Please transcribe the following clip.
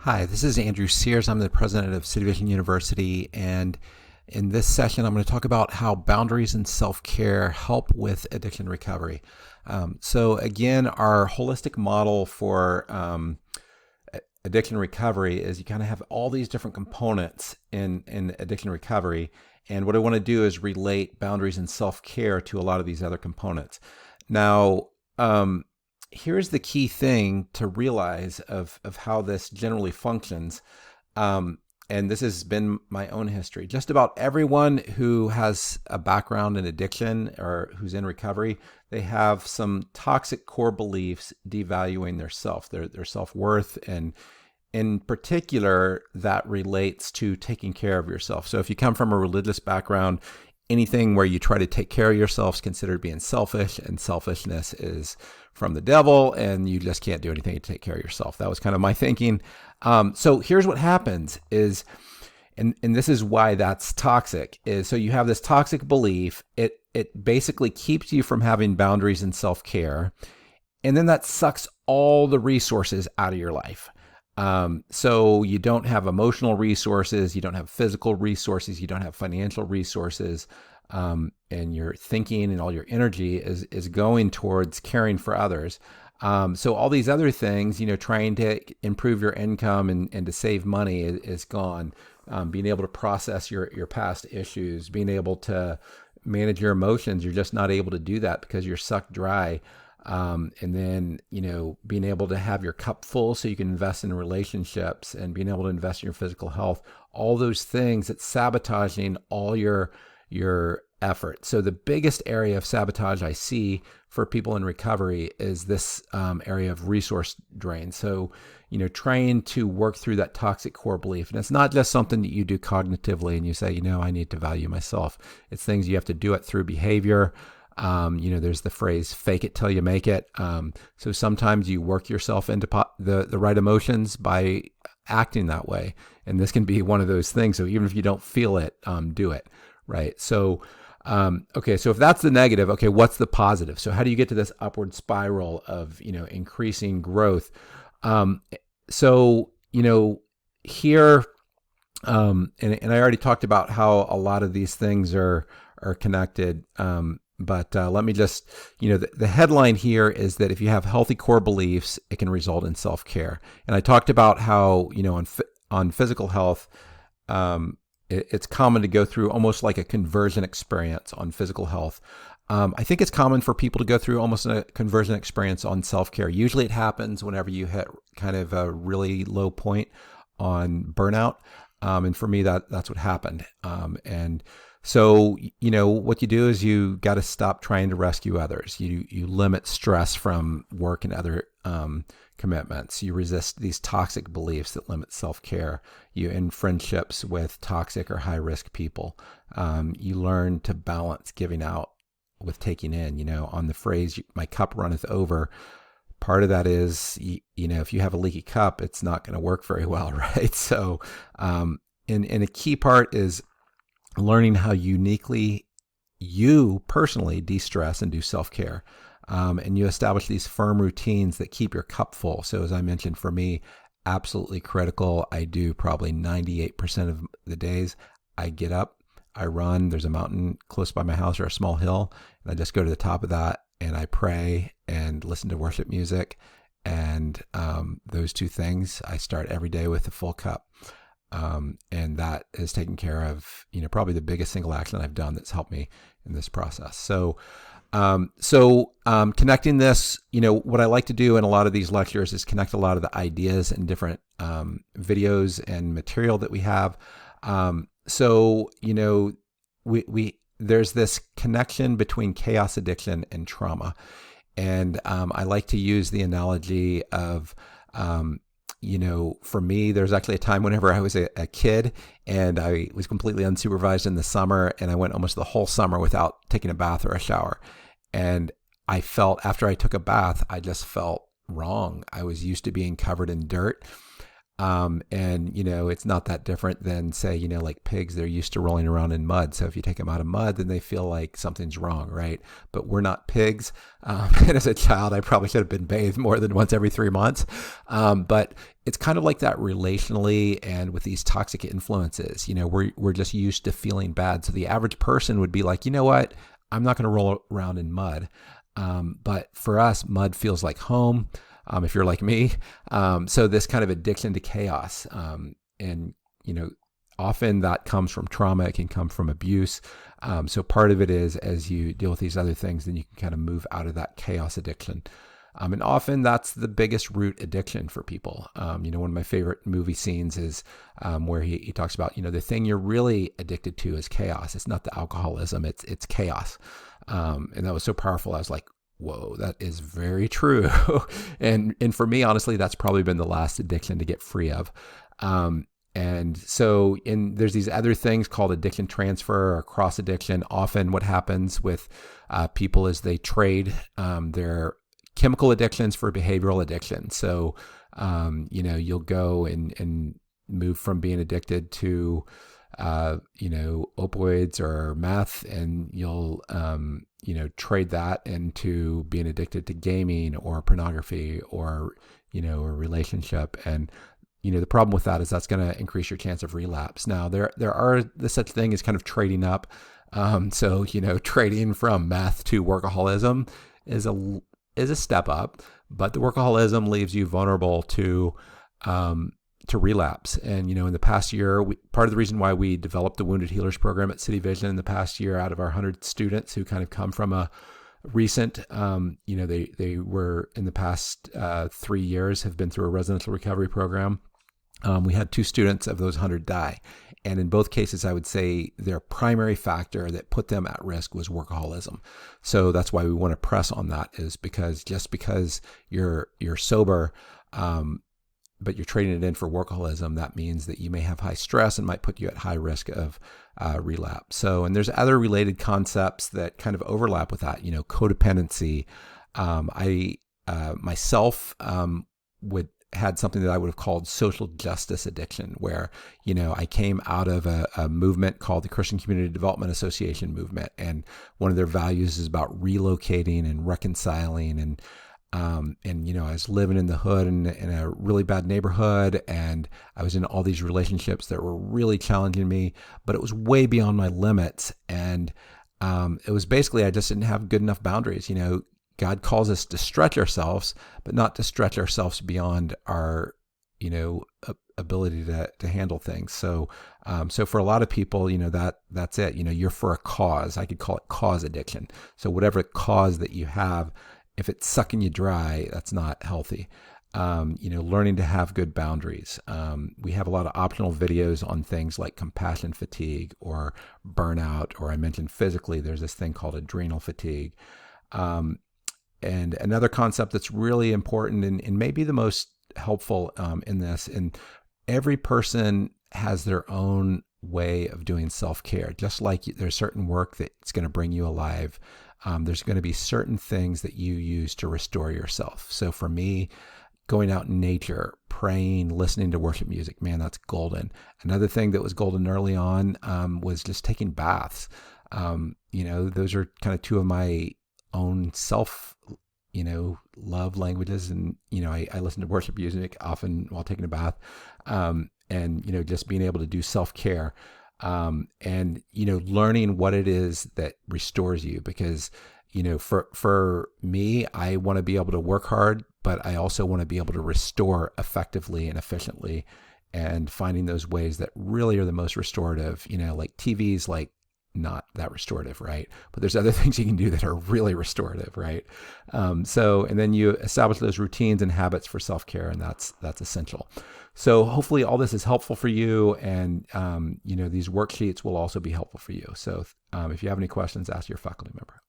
Hi, this is Andrew Sears. I'm the president of City Vision University, and in this session, I'm going to talk about how boundaries and self-care help with addiction recovery. So again, our holistic model for addiction recovery is you kind of have all these different components in addiction recovery. And what I want to do is relate boundaries and self-care to a lot of these other components. Now, here's the key thing to realize of how this generally functions. And this has been my own history. Just about everyone who has a background in addiction or who's in recovery, they have some toxic core beliefs devaluing their self-worth, and in particular, that relates to taking care of yourself. So if you come from a religious background, anything where you try to take care of yourself is considered being selfish, and selfishness is from the devil, and you just can't do anything to take care of yourself. That was kind of my thinking. So here's what happens is, and this is why that's toxic, is so you have this toxic belief. It basically keeps you from having boundaries and self-care, and then that sucks all the resources out of your life. So you don't have emotional resources, you don't have physical resources, you don't have financial resources, and your thinking and all your energy is going towards caring for others. So all these other things, trying to improve your income and to save money is gone. Being able to process your past issues, being able to manage your emotions, you're just not able to do that because you're sucked dry. And then, being able to have your cup full so you can invest in relationships and being able to invest in your physical health, all those things, it's sabotaging all your effort. So the biggest area of sabotage I see for people in recovery is this area of resource drain. So, trying to work through that toxic core belief. And it's not just something that you do cognitively and you say, I need to value myself. It's things you have to do it through behavior. There's the phrase, fake it till you make it. So sometimes you work yourself into the right emotions by acting that way. And this can be one of those things. So even if you don't feel it, do it. Right. So, okay. So if that's the negative, okay, what's the positive? So how do you get to this upward spiral of, increasing growth? Here, and I already talked about how a lot of these things are connected. But let me just, the headline here is that if you have healthy core beliefs, it can result in self-care. And I talked about how, on physical health, it's common to go through almost like a conversion experience on physical health. I think it's common for people to go through almost a conversion experience on self-care. Usually it happens whenever you hit kind of a really low point on burnout. And for me, that's what happened. And so, what you do is you got to stop trying to rescue others. You limit stress from work and other commitments. You resist these toxic beliefs that limit self-care. You end friendships with toxic or high-risk people. You learn to balance giving out with taking in. On the phrase, my cup runneth over, part of that is, if you have a leaky cup, it's not going to work very well, right? So, and a key part is learning how uniquely you personally de-stress and do self-care. And you establish these firm routines that keep your cup full. So as I mentioned, for me, absolutely critical. I do probably 98% of the days. I get up, I run. There's a mountain close by my house or a small hill, and I just go to the top of that and I pray and listen to worship music. And those two things, I start every day with a full cup. And that has taken care of, probably the biggest single action I've done that's helped me in this process. So connecting this, what I like to do in a lot of these lectures is connect a lot of the ideas and different videos and material that we have. There's this connection between chaos addiction and trauma. And I like to use the analogy of, for me, there's actually a time whenever I was a kid and I was completely unsupervised in the summer, and I went almost the whole summer without taking a bath or a shower. And I felt, after I took a bath, I just felt wrong. I was used to being covered in dirt. And, it's not that different than, say, like pigs, they're used to rolling around in mud. So if you take them out of mud, then they feel like something's wrong, right? But we're not pigs. And as a child, I probably should have been bathed more than once every 3 months. But it's kind of like that relationally and with these toxic influences. We're just used to feeling bad. So the average person would be like, you know what? I'm not going to roll around in mud. But for us, mud feels like home. If you're like me. So this kind of addiction to chaos. And, often that comes from trauma. It can come from abuse. So part of it is as you deal with these other things, then you can kind of move out of that chaos addiction. And often that's the biggest root addiction for people. One of my favorite movie scenes is where he talks about, the thing you're really addicted to is chaos. It's not the alcoholism, it's chaos. And that was so powerful. I was like, whoa, that is very true. and for me, honestly, that's probably been the last addiction to get free of. And so there's these other things called addiction transfer or cross addiction. Often what happens with people is they trade their chemical addictions for behavioral addiction. So, you'll go and move from being addicted to opioids or meth, and you'll, trade that into being addicted to gaming or pornography or, a relationship. And, the problem with that is that's going to increase your chance of relapse. Now, there are the such thing as kind of trading up. So, trading from meth to workaholism is a step up, but the workaholism leaves you vulnerable to relapse. And, in the past year, part of the reason why we developed the Wounded Healers program at City Vision in the past year, out of our 100 students who kind of come from a recent, they were in the past 3 years have been through a residential recovery program. We had 2 students of those 100 die. And in both cases, I would say their primary factor that put them at risk was workaholism. So that's why we want to press on that, is because just because you're sober, but you're trading it in for workaholism, that means that you may have high stress and might put you at high risk of relapse. So, and there's other related concepts that kind of overlap with that, codependency. I myself had something that I would have called social justice addiction, where, I came out of a movement called the Christian Community Development Association movement. And one of their values is about relocating and reconciling. And I was living in the hood in a really bad neighborhood, and I was in all these relationships that were really challenging me, but it was way beyond my limits. And it was basically, I just didn't have good enough boundaries. God calls us to stretch ourselves, but not to stretch ourselves beyond our, ability to handle things. So, so for a lot of people, that's it. You're for a cause. I could call it cause addiction. So whatever cause that you have, if it's sucking you dry, that's not healthy. Learning to have good boundaries. We have a lot of optional videos on things like compassion fatigue or burnout, or I mentioned physically, there's this thing called adrenal fatigue. And another concept that's really important and maybe the most helpful in this, and every person has their own way of doing self-care. Just like there's certain work that's going to bring you alive, there's going to be certain things that you use to restore yourself. So for me, going out in nature, praying, listening to worship music, man, that's golden. Another thing that was golden early on was just taking baths. Those are kind of 2 of my own self, love languages. And, I listen to worship music often while taking a bath, and, just being able to do self-care, and, learning what it is that restores you. Because, for me, I want to be able to work hard, but I also want to be able to restore effectively and efficiently, and finding those ways that really are the most restorative. Like TV's like not that restorative, right? But there's other things you can do that are really restorative, right? And then you establish those routines and habits for self-care, and that's essential. So hopefully all this is helpful for you, and these worksheets will also be helpful for you. So if you have any questions, ask your faculty member.